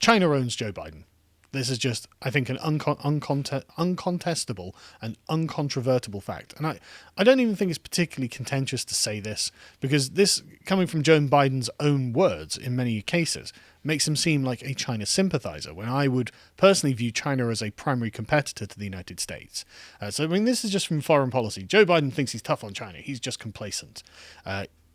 China owns Joe Biden. This is just, I think, an uncontestable and uncontrovertible fact. And I don't even think it's particularly contentious to say this, because this, coming from Joe Biden's own words in many cases, makes him seem like a China sympathizer, when I would personally view China as a primary competitor to the United States. So, I mean, this is just from foreign policy. Joe Biden thinks he's tough on China. He's just complacent.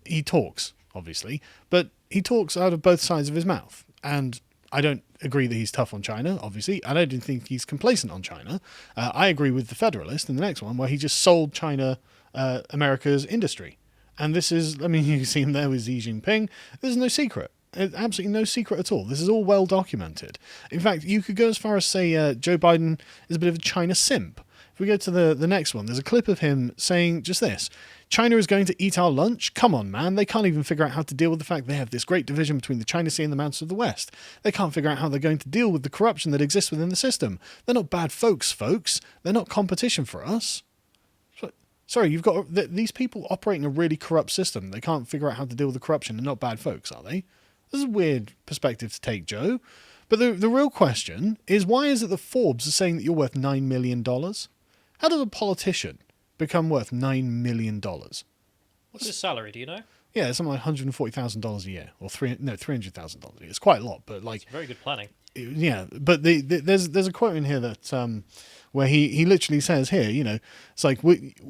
He talks, obviously, but he talks out of both sides of his mouth. And I don't agree that he's tough on China, obviously. I don't think he's complacent on China. I agree with the Federalist in the next one, where he just sold China America's industry. And this is, I mean, you see him there with Xi Jinping. There's no secret. Absolutely no secret at all. This is all well documented. In fact, you could go as far as say Joe Biden is a bit of a China simp. If we go to the next one, there's a clip of him saying just this: China is going to eat our lunch? Come on, man. They can't even figure out how to deal with the fact they have this great division between the China Sea and the mountains of the West. They can't figure out how they're going to deal with the corruption that exists within the system. They're not bad folks. They're not competition for us. Sorry, you've got these people operating a really corrupt system. They can't figure out how to deal with the corruption. They're not bad folks, are they? This is a weird perspective to take, Joe. But the real question is, why is it that Forbes is saying that you're worth $9 million? How does a politician become worth $9 million? What's his salary, do you know? Yeah, it's something like $140,000 a year, or $300,000 a year. It's quite a lot, but like... It's very good planning. Yeah, but there's a quote in here that where he literally says here, you know, it's like,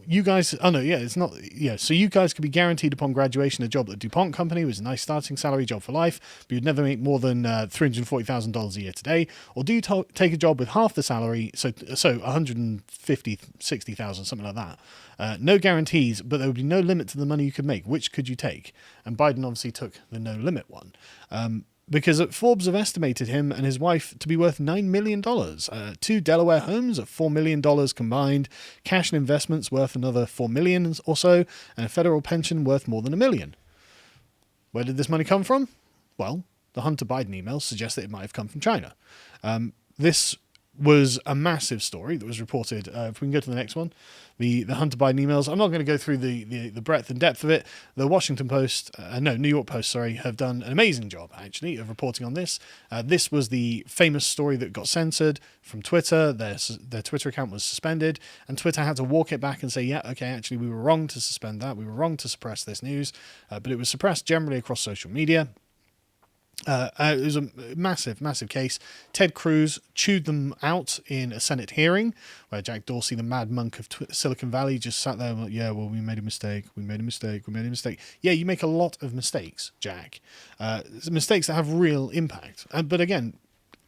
you guys, oh no, yeah, it's not, yeah, so you guys could be guaranteed upon graduation a job at the DuPont company with a nice starting salary, job for life, but you'd never make more than $340,000 a year today, or do you take a job with half the salary, so 150, 60,000, something like that. No guarantees, but there would be no limit to the money you could make. Which could you take? And Biden obviously took the no limit one. Because Forbes have estimated him and his wife to be worth $9 million. 2 Delaware homes at $4 million combined, cash and investments worth another $4 million or so, and a federal pension worth more than $1 million. Where did this money come from? Well, the Hunter Biden emails suggest that it might have come from China. This was a massive story that was reported. If we can go to the next one, the Hunter Biden emails. I'm not going to go through the breadth and depth of it. The Washington Post, New York Post, have done an amazing job, actually, of reporting on this. This was the famous story that got censored from Twitter. Their Twitter account was suspended, and Twitter had to walk it back and say, yeah, okay, actually, we were wrong to suspend that. We were wrong to suppress this news, but it was suppressed generally across social media. It was a massive, massive case. Ted Cruz chewed them out in a Senate hearing where Jack Dorsey, the mad monk of Silicon Valley, just sat there and went, yeah, well, we made a mistake. Yeah, you make a lot of mistakes, Jack. Mistakes that have real impact. But again,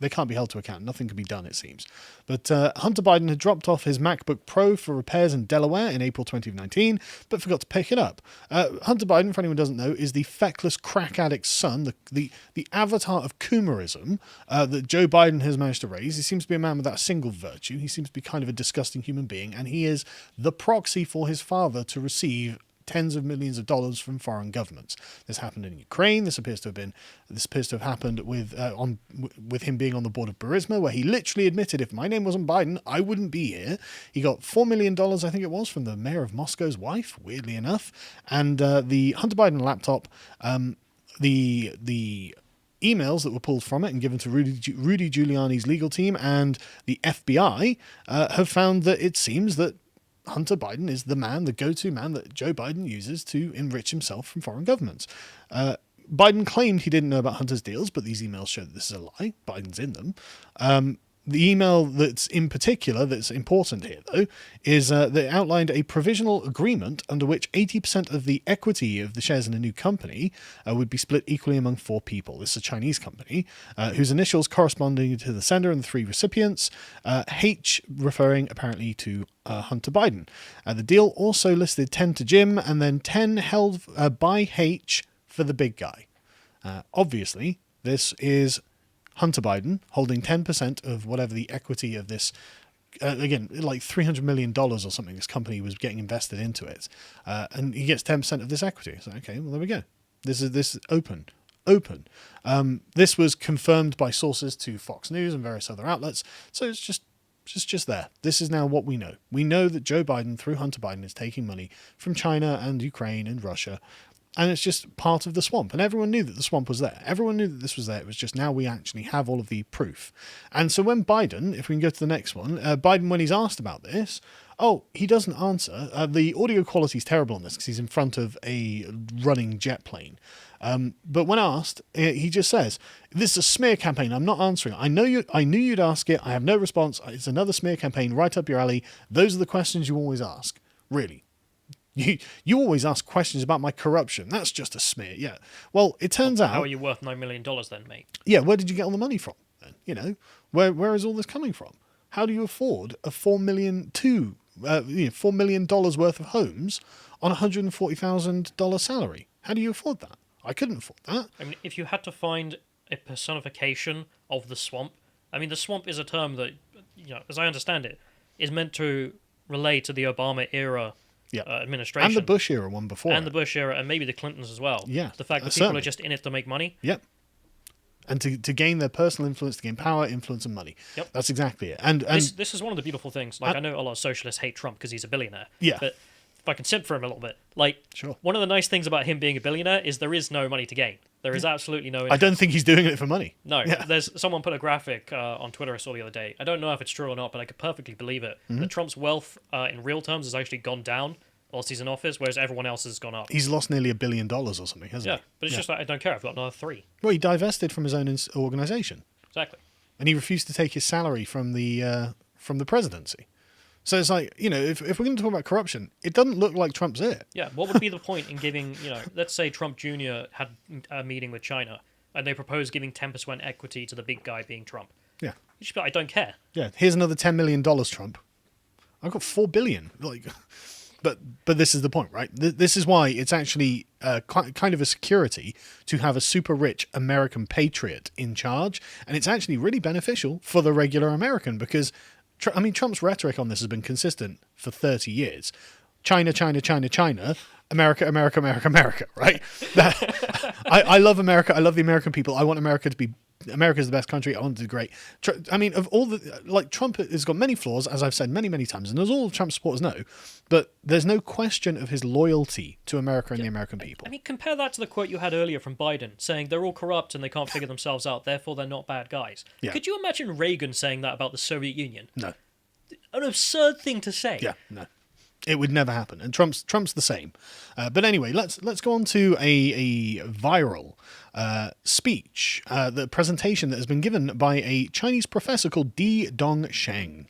they can't be held to account. Nothing can be done, it seems. But Hunter Biden had dropped off his MacBook Pro for repairs in Delaware in April 2019, but forgot to pick it up. Hunter Biden, for anyone who doesn't know, is the feckless crack addict's son, the avatar of Coomerism that Joe Biden has managed to raise. He seems to be a man without a single virtue. He seems to be kind of a disgusting human being, and he is the proxy for his father to receive tens of millions of dollars from foreign governments. This happened in Ukraine. This appears to have happened with him being on the board of Burisma, where he literally admitted, if my name wasn't Biden, I wouldn't be here. He got $4 million, I think it was, from the mayor of Moscow's wife, weirdly enough. And the Hunter Biden laptop, the emails that were pulled from it and given to Rudy Giuliani's legal team and the FBI have found that it seems that Hunter Biden is the go-to man that Joe Biden uses to enrich himself from foreign governments. Biden claimed he didn't know about Hunter's deals, but these emails show that this is a lie. Biden's in them. The email that's in particular that's important here, though, is that it outlined a provisional agreement under which 80% of the equity of the shares in a new company would be split equally among 4 people. This is a Chinese company whose initials corresponding to the sender and the 3 recipients, H referring apparently to Hunter Biden. The deal also listed 10 to Jim and then 10 held by H for the big guy. Obviously, this is Hunter Biden holding 10% of whatever the equity of this, again, like $300 million or something, this company was getting invested into it. And he gets 10% of this equity. So, okay, well, there we go. This is open. This was confirmed by sources to Fox News and various other outlets. So it's just there. This is now what we know. We know that Joe Biden, through Hunter Biden, is taking money from China and Ukraine and Russia and it's just part of the swamp. And everyone knew that the swamp was there. Everyone knew that this was there. It was just now we actually have all of the proof. And so when Biden, if we can go to the next one, Biden, when he's asked about this, he doesn't answer. The audio quality is terrible on this because he's in front of a running jet plane. But when asked, he just says, "This is a smear campaign. I'm not answering. I knew you'd ask it. I have no response. It's another smear campaign right up your alley. Those are the questions you always ask. Really. You always ask questions about my corruption. That's just a smear." Yeah. Well, it turns out... How are you worth $9 million then, mate? Yeah, where did you get all the money from then? You know, where is all this coming from? How do you afford a $4 million worth of homes on a $140,000 salary? How do you afford that? I couldn't afford that. I mean, if you had to find a personification of the swamp, I mean, the swamp is a term that, as I understand it, is meant to relate to the Obama era administration. And the Bush era one before. And the Bush era, and maybe the Clintons as well. Yeah. The fact that people certainly. are just in it to make money. Yep. And to gain their personal influence, to gain power, influence, and money. Yep. That's exactly it. And this is one of the beautiful things. Like, I know a lot of socialists hate Trump because he's a billionaire. Yeah. But if I can simp for him a little bit, like, sure. One of the nice things about him being a billionaire is there is no money to gain. There is absolutely no... I don't think he's doing it for money. No. Yeah. There's someone put a graphic on Twitter I saw the other day. I don't know if it's true or not, but I could perfectly believe it. Mm-hmm. That Trump's wealth in real terms has actually gone down whilst he's in office, whereas everyone else has gone up. He's lost nearly $1 billion or something, hasn't he? Yeah, but it's just like, I don't care. I've got another 3. Well, he divested from his own organisation. Exactly. And he refused to take his salary from the presidency. So it's like, if we're going to talk about corruption, it doesn't look like Trump's it. Yeah, what would be the point in giving, let's say Trump Jr. had a meeting with China and they proposed giving 10% equity to the big guy being Trump. Yeah. You should be like, I don't care. Yeah, here's another $10 million, Trump. I've got $4 billion. But this is the point, right? This is why it's actually kind of a security to have a super rich American patriot in charge. And it's actually really beneficial for the regular American because... Trump's rhetoric on this has been consistent for 30 years. China, China, China, China, America, America, America, America, right? I love America. I love the American people. I want America to be... America's the best country. I want it to do great. Of all the... Trump has got many flaws, as I've said many, many times, and as all Trump supporters know, but there's no question of his loyalty to America and the American people. I mean, compare that to the quote you had earlier from Biden, saying they're all corrupt and they can't figure themselves out, therefore they're not bad guys. Yeah. Could you imagine Reagan saying that about the Soviet Union? No. An absurd thing to say. Yeah, no. It would never happen, and Trump's the same. But anyway, let's go on to a viral speech, the presentation that has been given by a Chinese professor called Dongsheng.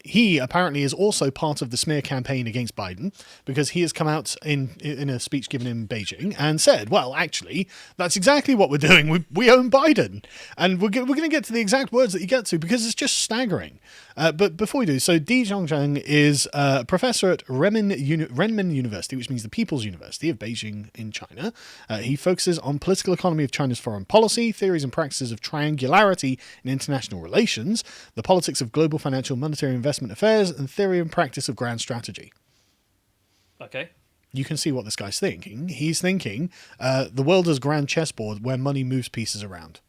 He apparently is also part of the smear campaign against Biden because he has come out in a speech given in Beijing and said, well, actually, that's exactly what we're doing. We own Biden. And we're going to get to the exact words that you get to because it's just staggering. But before we do, so Dongsheng is a professor at Renmin University, which means the People's University of Beijing in China. He focuses on political economy of China's foreign policy, theories and practices of triangularity in international relations, the politics of global financial monetary investment affairs, and theory and practice of grand strategy. Okay. You can see what this guy's thinking. He's thinking the world is grand chessboard where money moves pieces around.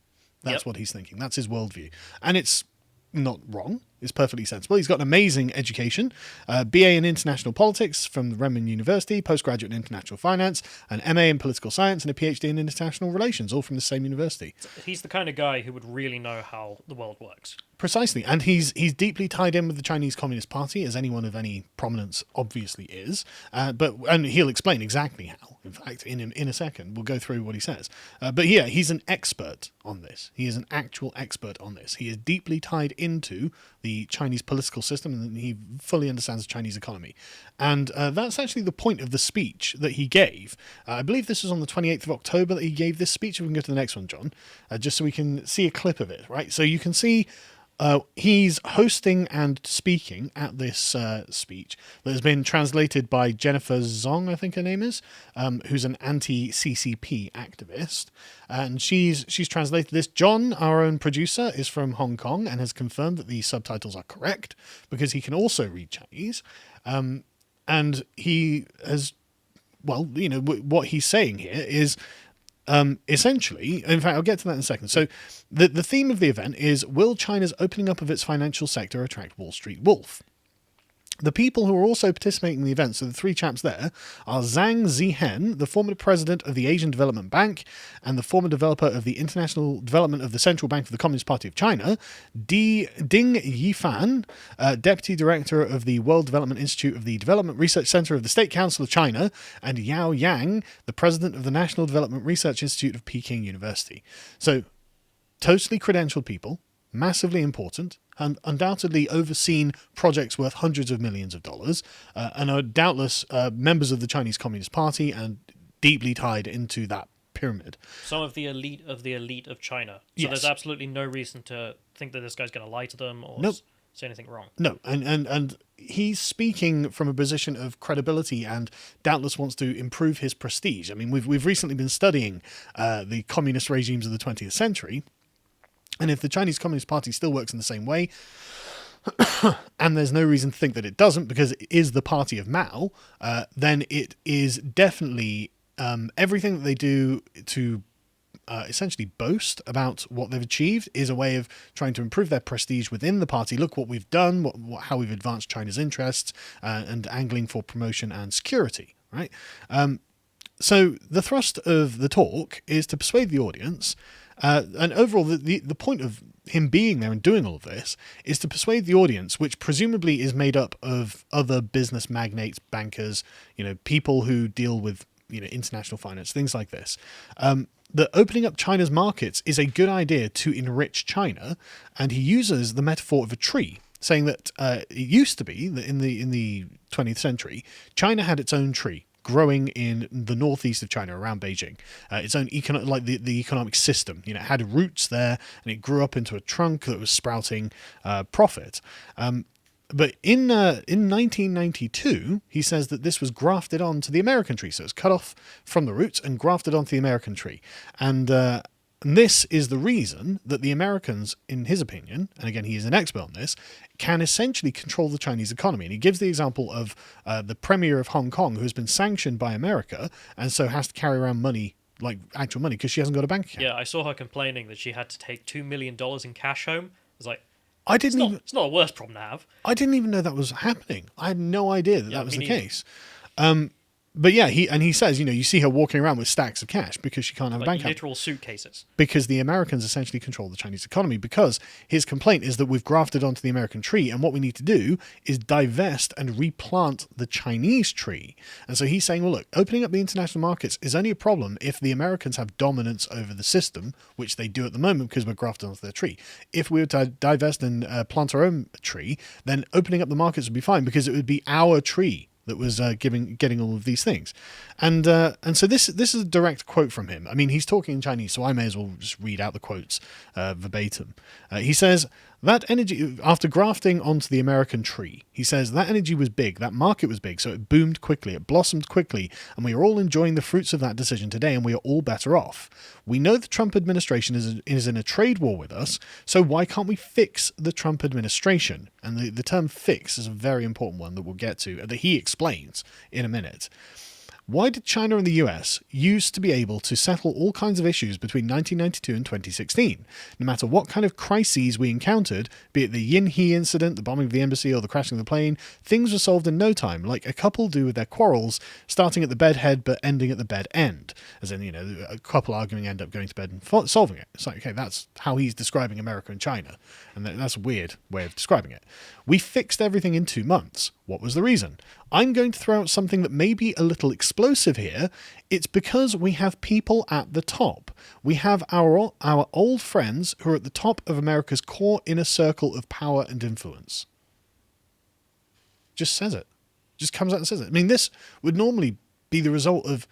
That's what he's thinking. That's his worldview. And it's not wrong. It's perfectly sensible. He's got an amazing education, BA in International Politics from the Renmin University, postgraduate in International Finance, an MA in Political Science, and a PhD in International Relations, all from the same university. He's the kind of guy who would really know how the world works. Precisely. And he's deeply tied in with the Chinese Communist Party, as anyone of any prominence obviously is. And he'll explain exactly how, in fact, in a second. We'll go through what he says. But yeah, he's an expert on this. He is an actual expert on this. He is deeply tied into the Chinese political system, and he fully understands the Chinese economy. And that's actually the point of the speech that he gave. I believe this was on the 28th of October that he gave this speech. We can go to the next one, John, just so we can see a clip of it, right? So you can see he's hosting and speaking at this speech that has been translated by Jennifer Zong, I think her name is, who's an anti-CCP activist. And she's translated this. John, our own producer, is from Hong Kong and has confirmed that the subtitles are correct because he can also read Chinese. And he has, well, what he's saying here is... essentially, in fact, I'll get to that in a second. So the theme of the event is, will China's opening up of its financial sector attract Wall Street Wolf? The people who are also participating in the event, so the three chaps there, are Zhang Zihen, the former president of the Asian Development Bank and the former developer of the International Development of the Central Bank of the Communist Party of China, Ding Yifan, deputy director of the World Development Institute of the Development Research Center of the State Council of China, and Yao Yang, the president of the National Development Research Institute of Peking University. So, totally credentialed people, massively important, and undoubtedly overseen projects worth hundreds of millions of dollars, and are doubtless members of the Chinese Communist Party and deeply tied into that pyramid. Some of the elite of China. So Yes. there's absolutely no reason to think that this guy's going to lie to them or Nope. say anything wrong. No, and he's speaking from a position of credibility and doubtless wants to improve his prestige. I mean, we've recently been studying the communist regimes of the 20th century, and if the Chinese Communist Party still works in the same way, and there's no reason to think that it doesn't because it is the party of Mao, then it is definitely everything that they do to essentially boast about what they've achieved is a way of trying to improve their prestige within the party. Look what we've done, how we've advanced China's interests, and angling for promotion and security, right? So the thrust of the talk is to persuade the audience, and overall the point of him being there and doing all of this is to persuade the audience, which presumably is made up of other business magnates, bankers, people who deal with international finance, things like this, that opening up China's markets is a good idea to enrich China. And he uses the metaphor of a tree, saying that it used to be that in the 20th century, China had its own tree growing in the northeast of China around Beijing, its own the economic system. It had roots there, and it grew up into a trunk that was sprouting profit. But in 1992, he says that this was grafted onto the American tree. So it's cut off from the roots and grafted onto the American tree. And this is the reason that the Americans, in his opinion, and again, he is an expert on this, can essentially control the Chinese economy. And he gives the example of the premier of Hong Kong, who has been sanctioned by America and so has to carry around money, like actual money, because she hasn't got a bank account. Yeah, I saw her complaining that she had to take $2 million in cash home. I was like, it's not a worse problem to have. I didn't even know that was happening. I had no idea that was the neither. case. But yeah, he says, you see her walking around with stacks of cash because she can't have a bank account. Literal suitcases. Because the Americans essentially control the Chinese economy, because his complaint is that we've grafted onto the American tree, and what we need to do is divest and replant the Chinese tree. And so he's saying, well, look, opening up the international markets is only a problem if the Americans have dominance over the system, which they do at the moment because we're grafted onto their tree. If we were to divest and plant our own tree, then opening up the markets would be fine because it would be our tree that was getting all of these things. And so this is a direct quote from him. I mean, he's talking in Chinese, so I may as well just read out the quotes verbatim. He says, that energy, after grafting onto the American tree, he says, that energy was big, that market was big, so it boomed quickly, it blossomed quickly, and we are all enjoying the fruits of that decision today, and we are all better off. We know the Trump administration is in a trade war with us, so why can't we fix the Trump administration? And the term fix is a very important one that we'll get to, that he explains in a minute. Why did China and the US used to be able to settle all kinds of issues between 1992 and 2016? No matter what kind of crises we encountered, be it the Yin He incident, the bombing of the embassy, or the crashing of the plane, things were solved in no time, like a couple do with their quarrels, starting at the bed head but ending at the bed end. As in, a couple arguing end up going to bed and solving it. It's like, okay, that's how he's describing America and China. And that's a weird way of describing it. We fixed everything in 2 months. What was the reason? I'm going to throw out something that may be a little explosive here. It's because we have people at the top. We have our old friends who are at the top of America's core inner circle of power and influence. Just says it. Just comes out and says it. I mean, this would normally be the result of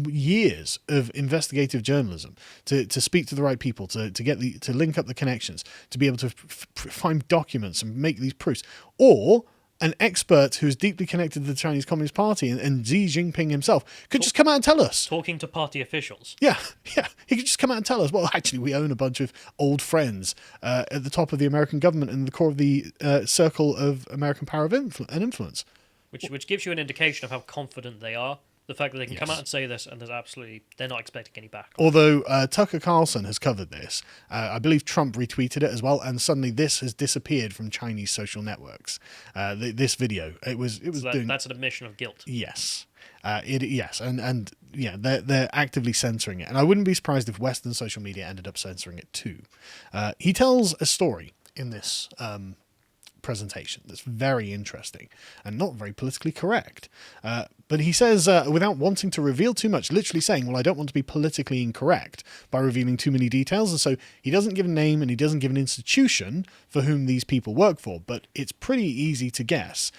years of investigative journalism to speak to the right people, to link up the connections, to be able to find documents and make these proofs, or an expert who's deeply connected to the Chinese Communist Party and Xi Jinping himself could just come out and tell us. Talking to party officials. Yeah. He could just come out and tell us, well, actually, we own a bunch of old friends at the top of the American government and the core of the circle of American power and influence. Which gives you an indication of how confident they are The fact that they can come Yes. out and say this, and they're not expecting any back. Although Tucker Carlson has covered this, I believe Trump retweeted it as well, and suddenly this has disappeared from Chinese social networks. This video, it was doing. That's an admission of guilt. Yes, and yeah, they're actively censoring it, and I wouldn't be surprised if Western social media ended up censoring it too. He tells a story in this presentation that's very interesting and not very politically correct. But he says, without wanting to reveal too much, literally saying, well, I don't want to be politically incorrect by revealing too many details. And so he doesn't give a name and he doesn't give an institution for whom these people work for. But it's pretty easy to guess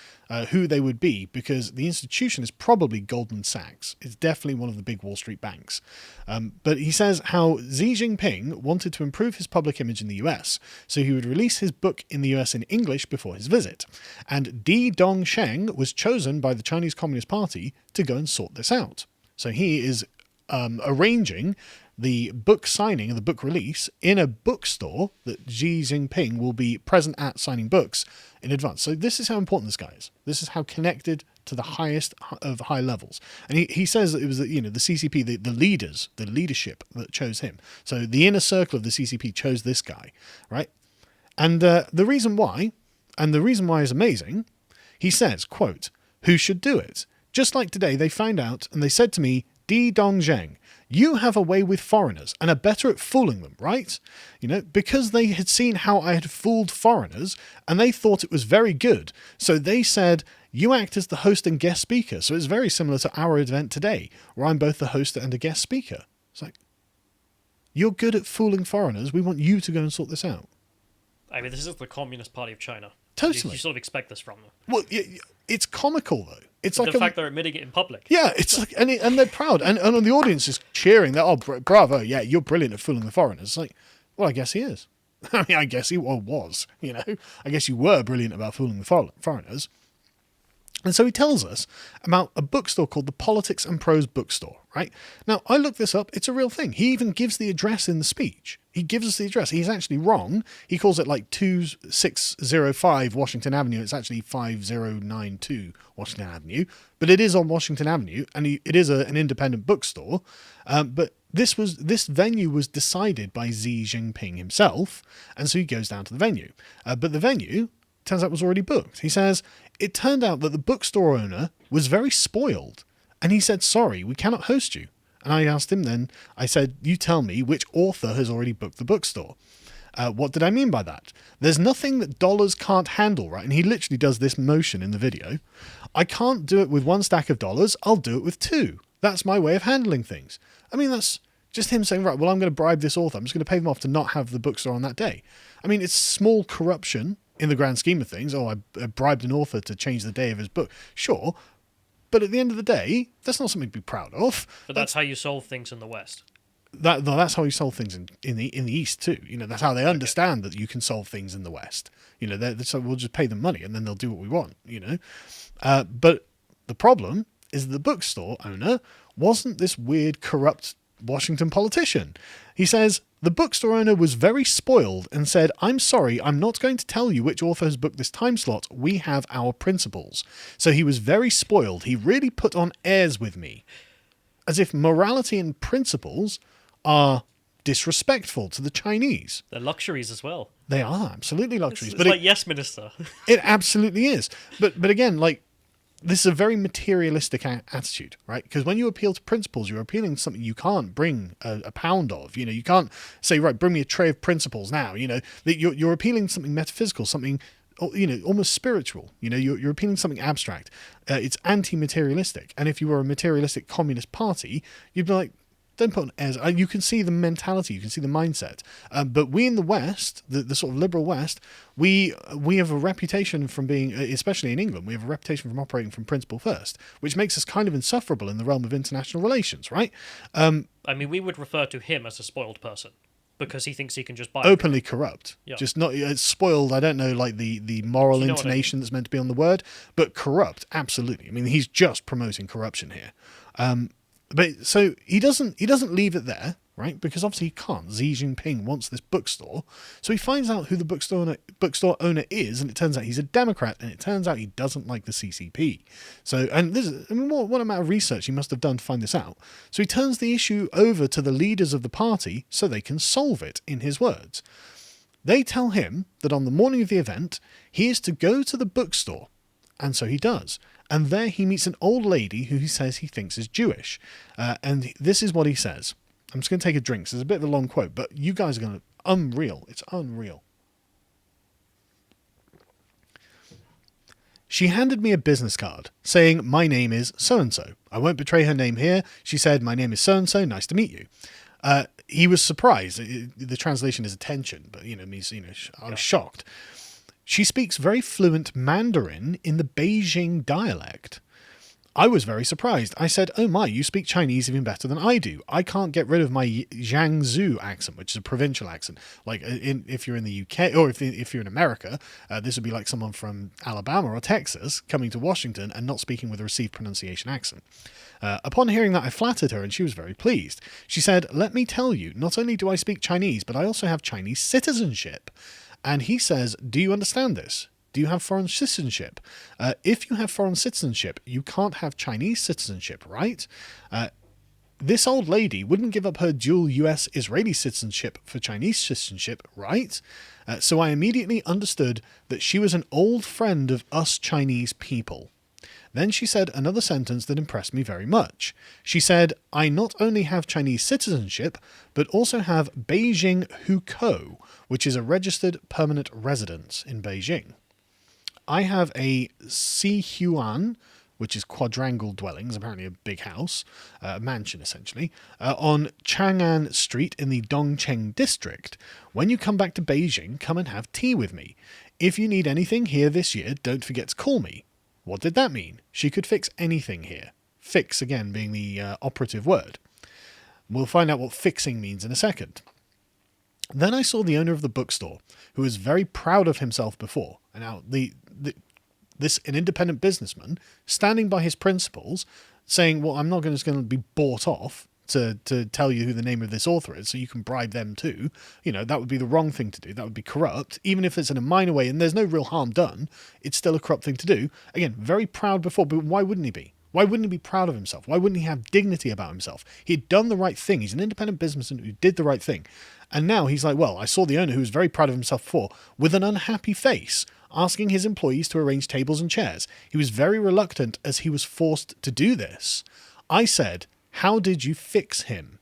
who they would be, because the institution is probably Goldman Sachs. It's definitely one of the big Wall Street banks. But he says how Xi Jinping wanted to improve his public image in the US, so he would release his book in the US in English before his visit. And Dongsheng was chosen by the Chinese Communist Party to go and sort this out. So he is arranging the book signing and the book release in a bookstore that Xi Jinping will be present at, signing books in advance. So this is how important this guy is. This is how connected to the highest of high levels. And he says that it was the CCP, the leaders, the leadership that chose him. So the inner circle of the CCP chose this guy, right? And the reason why is amazing. He says, quote, "Who should do it? Just like today, they found out and they said to me, Dongsheng, you have a way with foreigners and are better at fooling them, right? Because they had seen how I had fooled foreigners and they thought it was very good. So they said, you act as the host and guest speaker. So it's very similar to our event today, where I'm both the host and a guest speaker. It's like, you're good at fooling foreigners. We want you to go and sort this out." I mean, this is the Communist Party of China. Totally. You sort of expect this from them. Well, it's comical though. It's The like fact they're admitting it in public. yeah, it's like, and they're proud, and the audience is cheering. That, oh, bravo, yeah, you're brilliant at fooling the foreigners. It's like, well, I guess he is. I mean, I guess he was. I guess you were brilliant about fooling the foreigners. And so he tells us about a bookstore called the Politics and Prose Bookstore, right? Now, I looked this up. It's a real thing. He even gives the address in the speech. He gives us the address. He's actually wrong. He calls it like 2605 Washington Avenue. It's actually 5092 Washington Avenue. But it is on Washington Avenue, and it is an independent bookstore. But this venue was decided by Xi Jinping himself, and so he goes down to the venue. But the venue, turns out, was already booked. He says, it turned out that the bookstore owner was very spoiled, and he said, sorry, we cannot host you. And I asked him then, I said, you tell me which author has already booked the bookstore. What did I mean by that? There's nothing that dollars can't handle, right? And he literally does this motion in the video. I can't do it with one stack of dollars, I'll do it with two. That's my way of handling things. I mean, that's just him saying, right, well, I'm going to bribe this author. I'm just going to pay them off to not have the bookstore on that day. I mean, it's small corruption in the grand scheme of things. Oh, I bribed an author to change the day of his book. Sure. But at the end of the day, that's not something to be proud of. But that's how you solve things in the West. That's how you solve things in the East too. That's how they understand that you can solve things in the West. So we'll just pay them money and then they'll do what we want. But the problem is that the bookstore owner wasn't this weird, corrupt Washington politician. He says, the bookstore owner was very spoiled and said, I'm sorry, I'm not going to tell you which author has booked this time slot. We have our principles. So he was very spoiled. He really put on airs with me. As if morality and principles are disrespectful to the Chinese. They're luxuries as well. They are absolutely luxuries. It's like yes, minister. It absolutely is. But again, like, this is a very materialistic attitude, right? Because when you appeal to principles, you're appealing to something you can't bring a pound of. You can't say, right, bring me a tray of principles now. That you're appealing to something metaphysical, something almost spiritual. You're appealing to something abstract. It's anti-materialistic. And if you were a materialistic communist party, you'd be like, don't put on airs. You can see the mentality, you can see the mindset. But we in the West, the sort of liberal West, we have a reputation from being, especially in England, we have a reputation from operating from principle first, which makes us kind of insufferable in the realm of international relations, right? I mean, we would refer to him as a spoiled person because he thinks he can just buy openly corrupt. Yeah. Just not spoiled. I don't know, like the moral intonation that's meant to be on the word, but corrupt. Absolutely. I mean, he's just promoting corruption here. But so he doesn't leave it there. right? Because obviously he can't. Xi Jinping wants this bookstore. So he finds out who the bookstore owner is, and it turns out he's a Democrat, and it turns out he doesn't like the CCP. So, and this is, I mean, what amount of research he must have done to find this out. So he turns the issue over to the leaders of the party so they can solve it, in his words. They tell him that on the morning of the event, he is to go to the bookstore. And so he does. And there he meets an old lady who he says he thinks is Jewish. And this is what he says. I'm just going to take a drink. So it's a bit of a long quote, but you guys are going to... Unreal. It's unreal. She handed me a business card saying, "My name is so-and-so. I won't betray her name here. She said, 'My name is so-and-so. Nice to meet you.'" He was surprised. The translation is attention, but, means, I was shocked. She speaks very fluent Mandarin in the Beijing dialect. I was very surprised. I said, "Oh my, you speak Chinese even better than I do. I can't get rid of my Jiangsu accent," which is a provincial accent. Like if you're in the UK, or if you're in America, this would be like someone from Alabama or Texas coming to Washington and not speaking with a received pronunciation accent. Upon hearing that, I flattered her, and she was very pleased. She said, "Let me tell you, not only do I speak Chinese, but I also have Chinese citizenship." And he says, "Do you understand this? Do you have foreign citizenship? If you have foreign citizenship, you can't have Chinese citizenship, right?" This old lady wouldn't give up her dual US-Israeli citizenship for Chinese citizenship, right? So I immediately understood that she was an old friend of us Chinese people. Then she said another sentence that impressed me very much. She said, "I not only have Chinese citizenship, but also have Beijing Hukou, which is a registered permanent residence in Beijing. I have a Sihuan, which is quadrangle dwellings, apparently a big house, a mansion essentially, on Chang'an Street in the Dongsheng district. When you come back to Beijing, come and have tea with me. If you need anything here this year, don't forget to call me." What did that mean? She could fix anything here. Fix, again, being the operative word. We'll find out what fixing means in a second. Then I saw the owner of the bookstore, who was very proud of himself before. And now an independent businessman, standing by his principles, saying, "Well, I'm not just going to be bought off to tell you who the name of this author is, so you can bribe them too." That would be the wrong thing to do. That would be corrupt. Even if it's in a minor way and there's no real harm done, it's still a corrupt thing to do. Again, very proud before, but why wouldn't he be? Why wouldn't he be proud of himself? Why wouldn't he have dignity about himself? He'd done the right thing. He's an independent businessman who did the right thing. And now he's like, "Well, I saw the owner who was very proud of himself before, with an unhappy face, asking his employees to arrange tables and chairs. He was very reluctant as he was forced to do this. I said, 'How did you fix him?'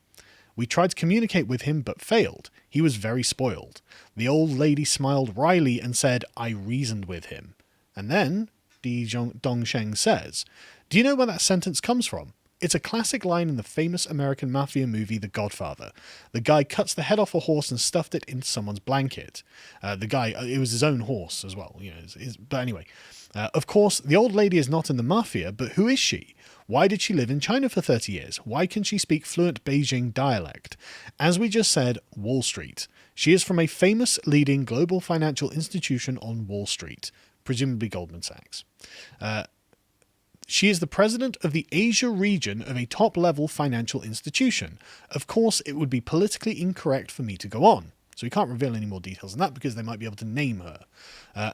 We tried to communicate with him but failed. He was very spoiled. The old lady smiled wryly and said, 'I reasoned with him.'" And then Dongsheng says, "Do you know where that sentence comes from? It's a classic line in the famous American mafia movie The Godfather. The guy cuts the head off a horse and stuffed it into someone's blanket." The guy, it was his own horse as well. But anyway, of course, the old lady is not in the mafia, but who is she? Why did she live in China for 30 years? Why can she speak fluent Beijing dialect? As we just said, Wall Street. She is from a famous leading global financial institution on Wall Street, presumably Goldman Sachs. She is the president of the Asia region of a top-level financial institution. Of course, it would be politically incorrect for me to go on. So we can't reveal any more details on that because they might be able to name her.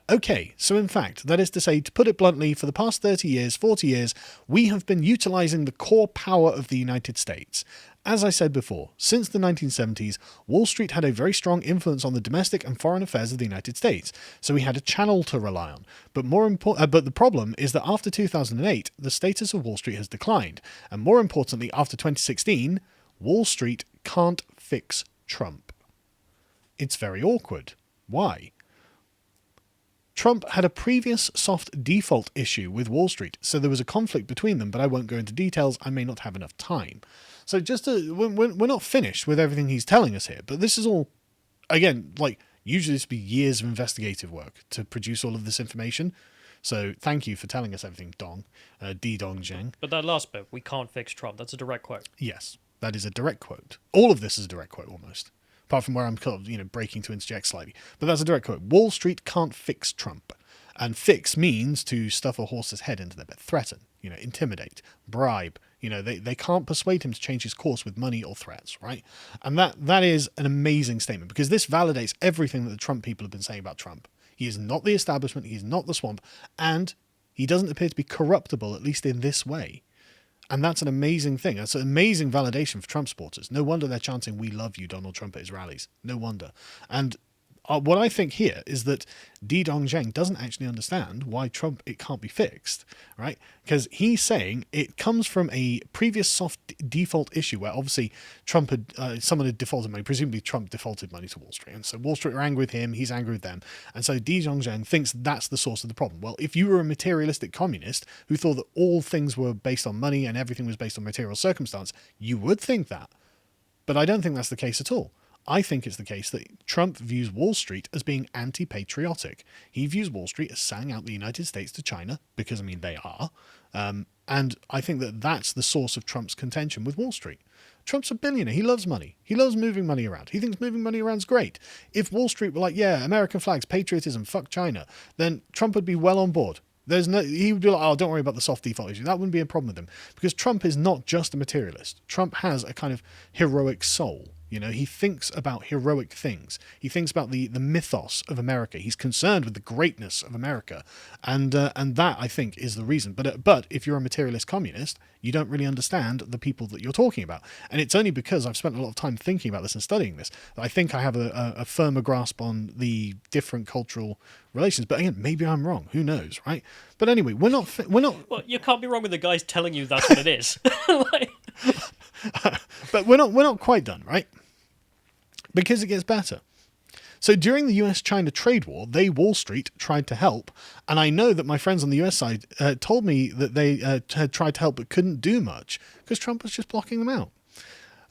Okay, so in fact, that is to say, to put it bluntly, for the past 30 years, 40 years, we have been utilizing the core power of the United States. As I said before, since the 1970s, Wall Street had a very strong influence on the domestic and foreign affairs of the United States, so we had a channel to rely on. But the problem is that after 2008, the status of Wall Street has declined, and more importantly, after 2016, Wall Street can't fix Trump. It's very awkward. Why? Trump had a previous soft default issue with Wall Street, so there was a conflict between them, but I won't go into details. I may not have enough time. So we're not finished with everything he's telling us here, but this is all, again, usually this would be years of investigative work to produce all of this information. So thank you for telling us everything, Dongsheng. But that last bit, "we can't fix Trump," that's a direct quote. Yes, that is a direct quote. All of this is a direct quote almost. Apart from where I'm breaking to interject slightly. But that's a direct quote. Wall Street can't fix Trump. And fix means to stuff a horse's head into their bed. Threaten, intimidate, bribe, You know, they can't persuade him to change his course with money or threats, right? And that is an amazing statement, because this validates everything that the Trump people have been saying about Trump. He is not the establishment, he is not the swamp, and he doesn't appear to be corruptible, at least in this way. And that's an amazing thing. That's an amazing validation for Trump supporters. No wonder they're chanting, "We love you, Donald Trump," at his rallies. No wonder. And what I think here is that Dongsheng doesn't actually understand why Trump, it can't be fixed, right? Because he's saying it comes from a previous soft default issue where obviously Trump had, someone had defaulted money, presumably Trump defaulted money to Wall Street. And so Wall Street were angry with him, he's angry with them. And so Dongsheng thinks that's the source of the problem. Well, if you were a materialistic communist who thought that all things were based on money and everything was based on material circumstance, you would think that. But I don't think that's the case at all. I think it's the case that Trump views Wall Street as being anti-patriotic. He views Wall Street as selling out the United States to China, because, I mean, they are. And I think that that's the source of Trump's contention with Wall Street. Trump's a billionaire. He loves money. He loves moving money around. He thinks moving money around is great. If Wall Street were like, yeah, American flags, patriotism, fuck China, then Trump would be well on board. He would be like, oh, don't worry about the soft default issue. That wouldn't be a problem with him, because Trump is not just a materialist. Trump has a kind of heroic soul. You know, he thinks about heroic things. He thinks about the mythos of America. He's concerned with the greatness of America, and that, I think, is the reason. But if you're a materialist communist, you don't really understand the people that you're talking about. And it's only because I've spent a lot of time thinking about this and studying this that I think I have a firmer grasp on the different cultural relations. But again, maybe I'm wrong. Who knows, right? But anyway, we're not. Well, you can't be wrong with the guys telling you that's what it is. Like... But we're not quite done, right? Because it gets better. So during the US-China trade war, Wall Street, tried to help. And I know that my friends on the US side told me that they had tried to help but couldn't do much because Trump was just blocking them out.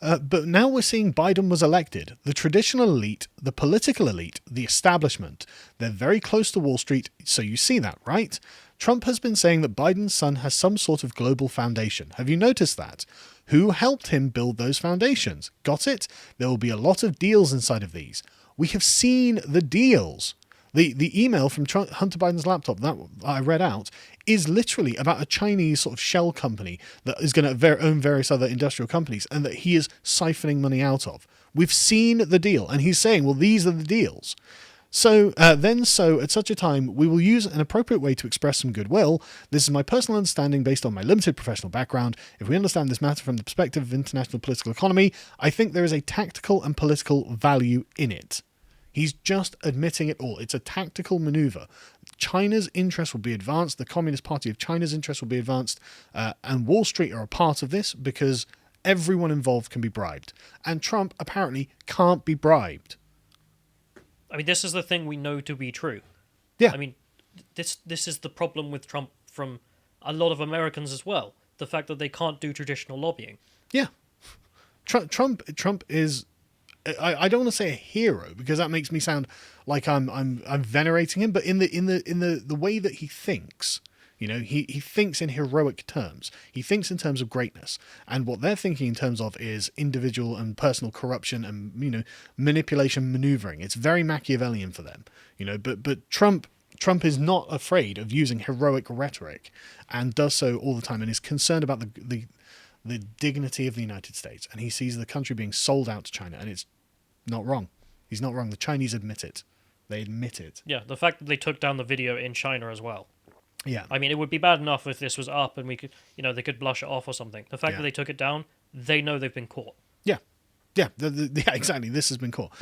But now we're seeing Biden was elected. The traditional elite, the political elite, the establishment, they're very close to Wall Street, so you see that, right? Trump has been saying that Biden's son has some sort of global foundation. Have you noticed that? Who helped him build those foundations? Got it? There will be a lot of deals inside of these. We have seen the deals. The email from Hunter Biden's laptop that I read out is literally about a Chinese sort of shell company that is going to own various other industrial companies and that he is siphoning money out of. We've seen the deal, and he's saying, well, these are the deals. So at such a time, we will use an appropriate way to express some goodwill. This is my personal understanding based on my limited professional background. If we understand this matter from the perspective of international political economy, I think there is a tactical and political value in it. He's just admitting it all. It's a tactical maneuver. China's interests will be advanced. The Communist Party of China's interests will be advanced. And Wall Street are a part of this because everyone involved can be bribed. And Trump apparently can't be bribed. I mean, this is the thing we know to be true. Yeah. I mean, this is the problem with Trump from a lot of Americans as well. The fact that they can't do traditional lobbying. Yeah. Trump is... I don't want to say a hero because that makes me sound like I'm venerating him, but in the way that he thinks, you know, he thinks in heroic terms. He thinks in terms of greatness, and what they're thinking in terms of is individual and personal corruption and, you know, manipulation, maneuvering. It's very Machiavellian for them, you know. But Trump is not afraid of using heroic rhetoric, and does so all the time, and is concerned about the dignity of the United States, and he sees the country being sold out to China, and it's not wrong. He's not wrong. The Chinese admit it. They admit it. Yeah, the fact that they took down the video in China as well. Yeah. I mean, it would be bad enough if this was up and we could, you know, they could blush it off or something. The fact that they took it down, they know they've been caught. Yeah. Yeah, yeah, exactly. This has been caught.